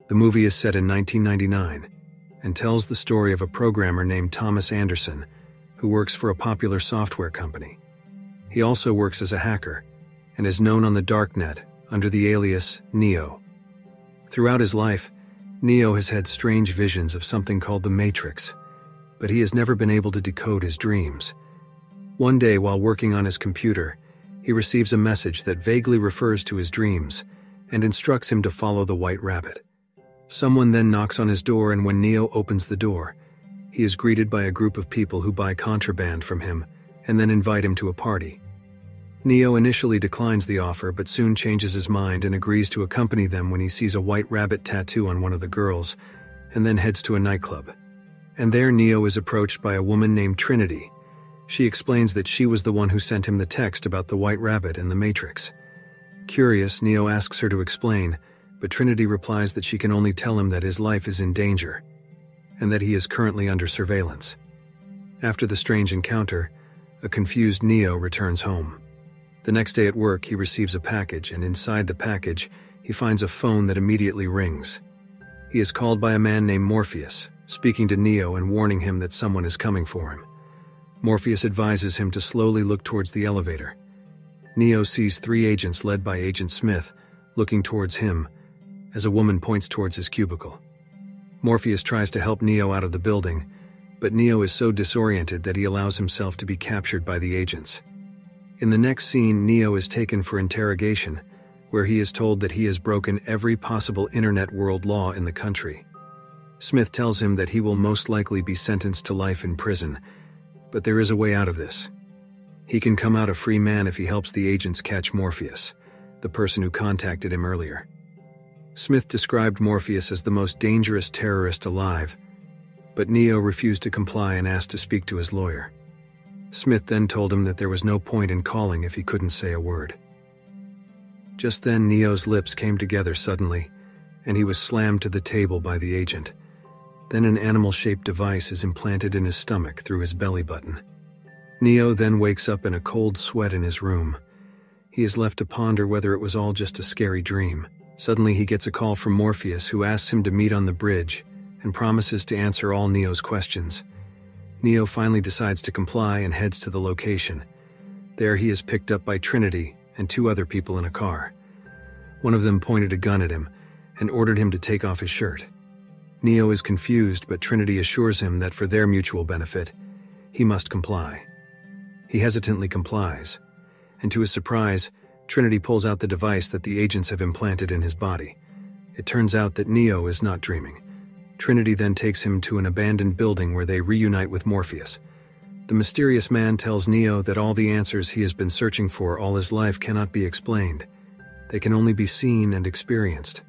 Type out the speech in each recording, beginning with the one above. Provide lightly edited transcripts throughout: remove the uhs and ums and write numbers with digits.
The movie is set in 1999 and tells the story of a programmer named Thomas Anderson who works for a popular software company. He also works as a hacker and is known on the darknet under the alias Neo. Throughout his life, Neo has had strange visions of something called the Matrix, but he has never been able to decode his dreams. One day, while working on his computer, he receives a message that vaguely refers to his dreams and instructs him to follow the white rabbit. Someone then knocks on his door, and when Neo opens the door, he is greeted by a group of people who buy contraband from him and then invite him to a party. Neo initially declines the offer but soon changes his mind and agrees to accompany them when he sees a white rabbit tattoo on one of the girls, and then heads to a nightclub. And there Neo is approached by a woman named Trinity. She explains that she was the one who sent him the text about the white rabbit and the Matrix. Curious, Neo asks her to explain, but Trinity replies that she can only tell him that his life is in danger and that he is currently under surveillance. After the strange encounter, a confused Neo returns home. The next day at work, he receives a package, and inside the package, he finds a phone that immediately rings. He is called by a man named Morpheus, speaking to Neo and warning him that someone is coming for him. Morpheus advises him to slowly look towards the elevator. Neo sees 3 agents led by Agent Smith looking towards him as a woman points towards his cubicle. Morpheus tries to help Neo out of the building, but Neo is so disoriented that he allows himself to be captured by the agents. In the next scene, Neo is taken for interrogation, where he is told that he has broken every possible internet world law in the country. Smith tells him that he will most likely be sentenced to life in prison, but there is a way out of this. He can come out a free man if he helps the agents catch Morpheus, the person who contacted him earlier. Smith described Morpheus as the most dangerous terrorist alive, but Neo refused to comply and asked to speak to his lawyer. Smith then told him that there was no point in calling if he couldn't say a word. Just then, Neo's lips came together suddenly, and he was slammed to the table by the agent. Then an animal-shaped device is implanted in his stomach through his belly button. Neo then wakes up in a cold sweat in his room. He is left to ponder whether it was all just a scary dream. Suddenly he gets a call from Morpheus, who asks him to meet on the bridge and promises to answer all Neo's questions. Neo finally decides to comply and heads to the location. There he is picked up by Trinity and 2 other people in a car. One of them pointed a gun at him and ordered him to take off his shirt. Neo is confused, but Trinity assures him that for their mutual benefit, he must comply. He hesitantly complies, and to his surprise, Trinity pulls out the device that the agents have implanted in his body. It turns out that Neo is not dreaming. Trinity then takes him to an abandoned building where they reunite with Morpheus. The mysterious man tells Neo that all the answers he has been searching for all his life cannot be explained. They can only be seen and experienced.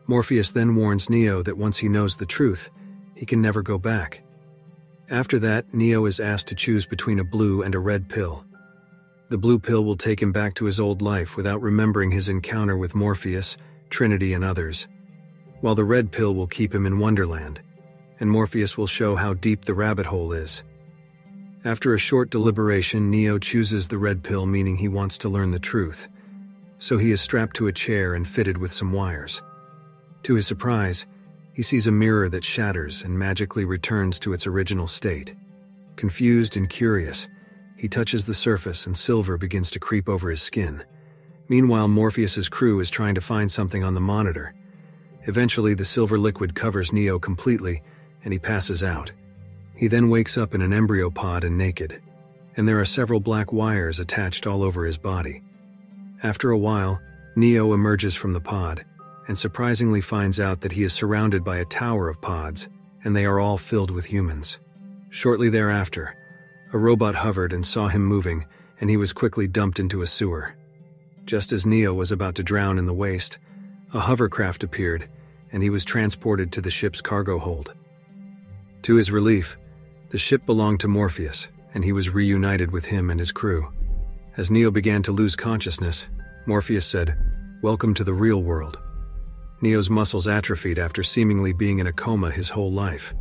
Morpheus then warns Neo that once he knows the truth, he can never go back. After that, Neo is asked to choose between a blue and a red pill. The blue pill will take him back to his old life without remembering his encounter with Morpheus, Trinity, and others, while the red pill will keep him in Wonderland, and Morpheus will show how deep the rabbit hole is. After a short deliberation, Neo chooses the red pill, meaning he wants to learn the truth, so he is strapped to a chair and fitted with some wires. To his surprise, he sees a mirror that shatters and magically returns to its original state. Confused and curious, he touches the surface and silver begins to creep over his skin. Meanwhile, Morpheus's crew is trying to find something on the monitor. Eventually, the silver liquid covers Neo completely, and he passes out. He then wakes up in an embryo pod and naked, and there are several black wires attached all over his body. After a while, Neo emerges from the pod, and surprisingly finds out that he is surrounded by a tower of pods, and they are all filled with humans. Shortly thereafter, a robot hovered and saw him moving, and he was quickly dumped into a sewer. Just as Neo was about to drown in the waste, a hovercraft appeared, and he was transported to the ship's cargo hold. To his relief, the ship belonged to Morpheus, and he was reunited with him and his crew. As Neo began to lose consciousness, Morpheus said, "Welcome to the real world." Neo's muscles atrophied after seemingly being in a coma his whole life.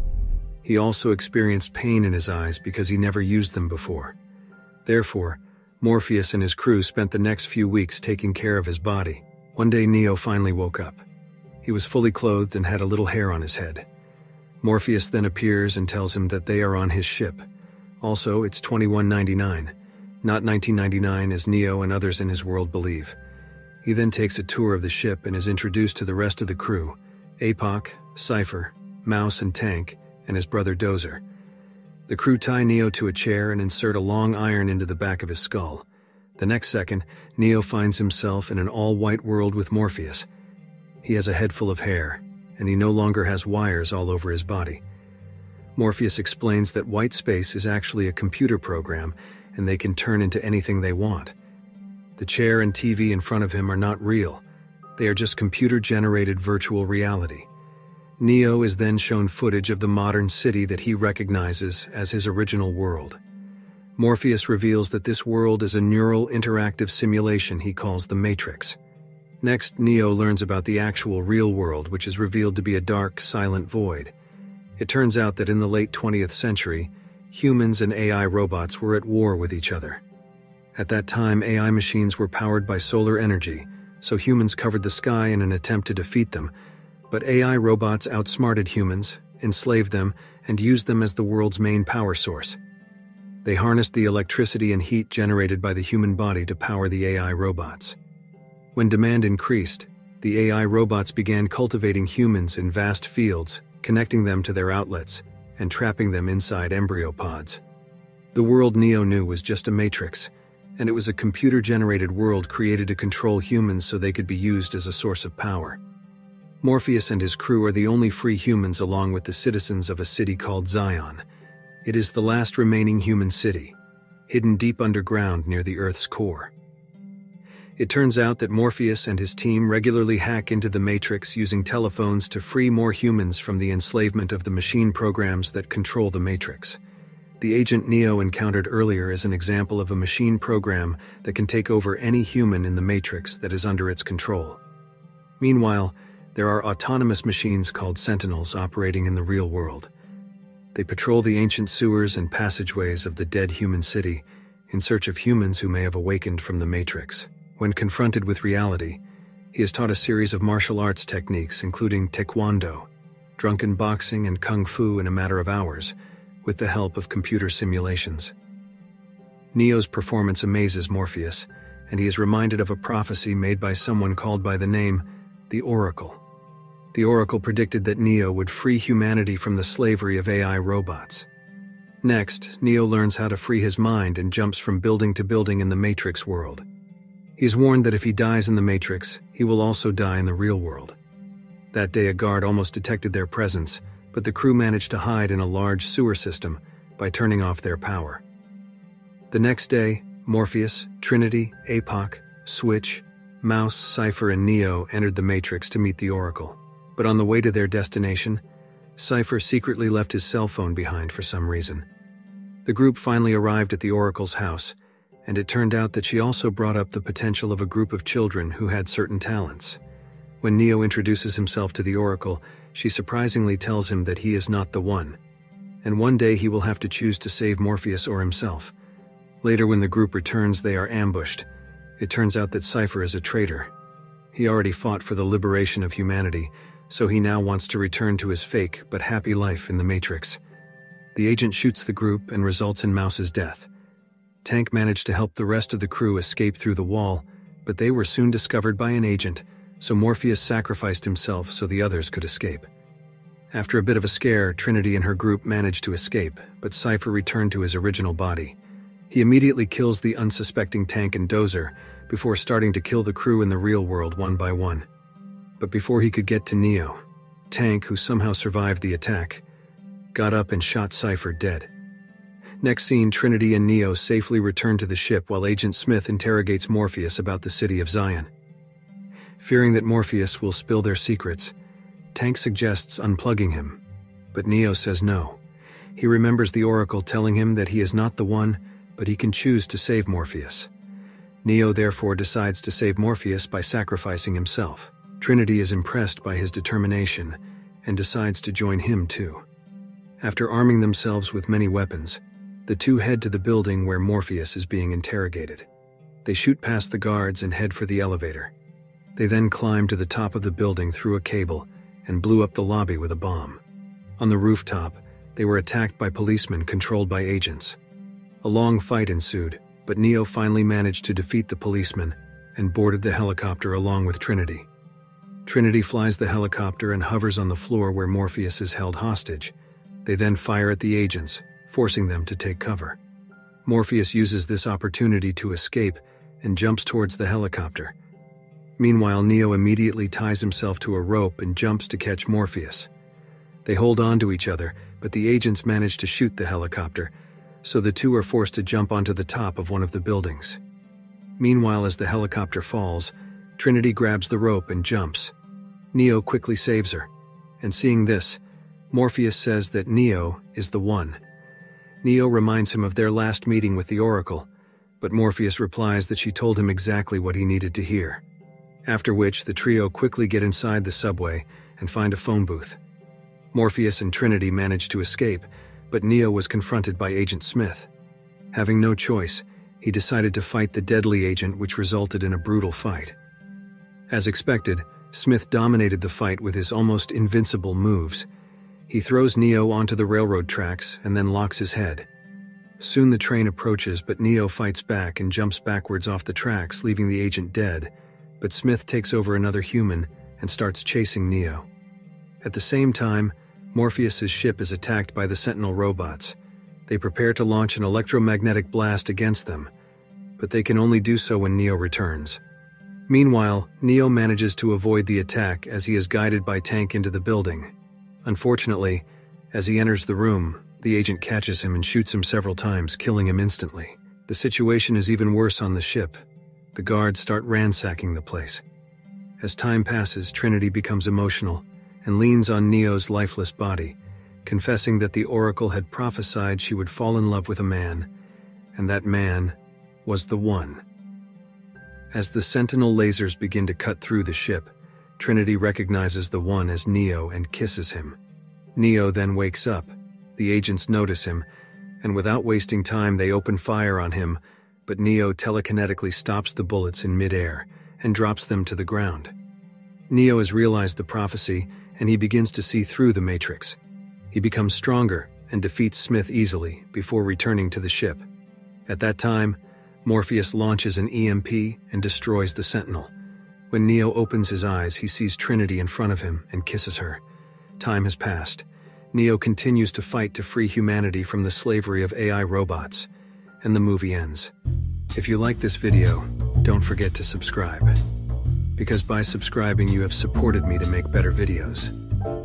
He also experienced pain in his eyes because he never used them before. Therefore, Morpheus and his crew spent the next few weeks taking care of his body. One day Neo finally woke up. He was fully clothed and had a little hair on his head. Morpheus then appears and tells him that they are on his ship. Also, it's 2199, not 1999 as Neo and others in his world believe. He then takes a tour of the ship and is introduced to the rest of the crew, Apoc, Sci-Fi, Mouse and Tank, and his brother Dozer. The crew tie Neo to a chair and insert a long iron into the back of his skull. The next second, Neo finds himself in an all-white world with Morpheus. He has a head full of hair, and he no longer has wires all over his body. Morpheus explains that white space is actually a computer program, and they can turn into anything they want. The chair and TV in front of him are not real. They are just computer-generated virtual reality. Neo is then shown footage of the modern city that he recognizes as his original world. Morpheus reveals that this world is a neural interactive simulation he calls the Matrix. Next, Neo learns about the actual real world, which is revealed to be a dark, silent void. It turns out that in the late 20th century, humans and AI robots were at war with each other. At that time, AI machines were powered by solar energy, so humans covered the sky in an attempt to defeat them. But AI robots outsmarted humans, enslaved them, and used them as the world's main power source. They harnessed the electricity and heat generated by the human body to power the AI robots. When demand increased, the AI robots began cultivating humans in vast fields, connecting them to their outlets, and trapping them inside embryo pods. The world Neo knew was just a matrix, and it was a computer-generated world created to control humans so they could be used as a source of power. Morpheus and his crew are the only free humans along with the citizens of a city called Zion. It is the last remaining human city, hidden deep underground near the Earth's core. It turns out that Morpheus and his team regularly hack into the Matrix using telephones to free more humans from the enslavement of the machine programs that control the Matrix. The agent Neo encountered earlier is an example of a machine program that can take over any human in the Matrix that is under its control. Meanwhile, there are autonomous machines called Sentinels operating in the real world. They patrol the ancient sewers and passageways of the dead human city in search of humans who may have awakened from the Matrix. When confronted with reality, he is taught a series of martial arts techniques including taekwondo, drunken boxing, and kung fu in a matter of hours, with the help of computer simulations. Neo's performance amazes Morpheus, and he is reminded of a prophecy made by someone called by the name the Oracle. The Oracle predicted that Neo would free humanity from the slavery of AI robots. Next, Neo learns how to free his mind and jumps from building to building in the Matrix world. He's warned that if he dies in the Matrix, he will also die in the real world. That day, a guard almost detected their presence, but the crew managed to hide in a large sewer system by turning off their power. The next day, Morpheus, Trinity, Apoc, Switch, Mouse, Sci-Fi, and Neo entered the Matrix to meet the Oracle. But on the way to their destination, Sci-Fi secretly left his cell phone behind for some reason. The group finally arrived at the Oracle's house, and it turned out that she also brought up the potential of a group of children who had certain talents. When Neo introduces himself to the Oracle, she surprisingly tells him that he is not the one, and one day he will have to choose to save Morpheus or himself. Later, when the group returns, they are ambushed. It turns out that Sci-Fi is a traitor. He already fought for the liberation of humanity, so he now wants to return to his fake but happy life in the Matrix. The agent shoots the group and results in Mouse's death. Tank managed to help the rest of the crew escape through the wall, but they were soon discovered by an agent, so Morpheus sacrificed himself so the others could escape. After a bit of a scare, Trinity and her group managed to escape, but Sci-Fi returned to his original body. He immediately kills the unsuspecting Tank and Dozer before starting to kill the crew in the real world one by one. But before he could get to Neo, Tank, who somehow survived the attack, got up and shot Sci-Fi dead. Next scene, Trinity and Neo safely return to the ship while Agent Smith interrogates Morpheus about the city of Zion. Fearing that Morpheus will spill their secrets, Tank suggests unplugging him, but Neo says no. He remembers the Oracle telling him that he is not the one, but he can choose to save Morpheus. Neo therefore decides to save Morpheus by sacrificing himself. Trinity is impressed by his determination and decides to join him too. After arming themselves with many weapons, the two head to the building where Morpheus is being interrogated. They shoot past the guards and head for the elevator. They then climbed to the top of the building through a cable and blew up the lobby with a bomb. On the rooftop, they were attacked by policemen controlled by agents. A long fight ensued, but Neo finally managed to defeat the policemen and boarded the helicopter along with Trinity. Trinity flies the helicopter and hovers on the floor where Morpheus is held hostage. They then fire at the agents, forcing them to take cover. Morpheus uses this opportunity to escape and jumps towards the helicopter. Meanwhile, Neo immediately ties himself to a rope and jumps to catch Morpheus. They hold on to each other, but the agents manage to shoot the helicopter, so the two are forced to jump onto the top of one of the buildings. Meanwhile, as the helicopter falls, Trinity grabs the rope and jumps. Neo quickly saves her, and seeing this, Morpheus says that Neo is the one. Neo reminds him of their last meeting with the Oracle, but Morpheus replies that she told him exactly what he needed to hear. After which, the trio quickly get inside the subway and find a phone booth. Morpheus and Trinity manage to escape, but Neo was confronted by Agent Smith. Having no choice, he decided to fight the deadly agent, which resulted in a brutal fight. As expected, Smith dominated the fight with his almost invincible moves. He throws Neo onto the railroad tracks and then locks his head. Soon the train approaches, but Neo fights back and jumps backwards off the tracks, leaving the agent dead. But Smith takes over another human and starts chasing Neo. At the same time, Morpheus's ship is attacked by the Sentinel robots. They prepare to launch an electromagnetic blast against them, but they can only do so when Neo returns. Meanwhile, Neo manages to avoid the attack as he is guided by Tank into the building. Unfortunately, as he enters the room, the agent catches him and shoots him several times, killing him instantly. The situation is even worse on the ship. The guards start ransacking the place. As time passes, Trinity becomes emotional and leans on Neo's lifeless body, confessing that the Oracle had prophesied she would fall in love with a man, and that man was the one. As the Sentinel lasers begin to cut through the ship, Trinity recognizes the one as Neo and kisses him. Neo then wakes up. The agents notice him, and without wasting time, they open fire on him, but Neo telekinetically stops the bullets in midair and drops them to the ground. Neo has realized the prophecy, and he begins to see through the Matrix. He becomes stronger and defeats Smith easily before returning to the ship. At that time, Morpheus launches an EMP and destroys the Sentinel. When Neo opens his eyes, he sees Trinity in front of him and kisses her. Time has passed. Neo continues to fight to free humanity from the slavery of AI robots, and the movie ends. If you like this video, don't forget to subscribe, because by subscribing you have supported me to make better videos.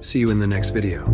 See you in the next video.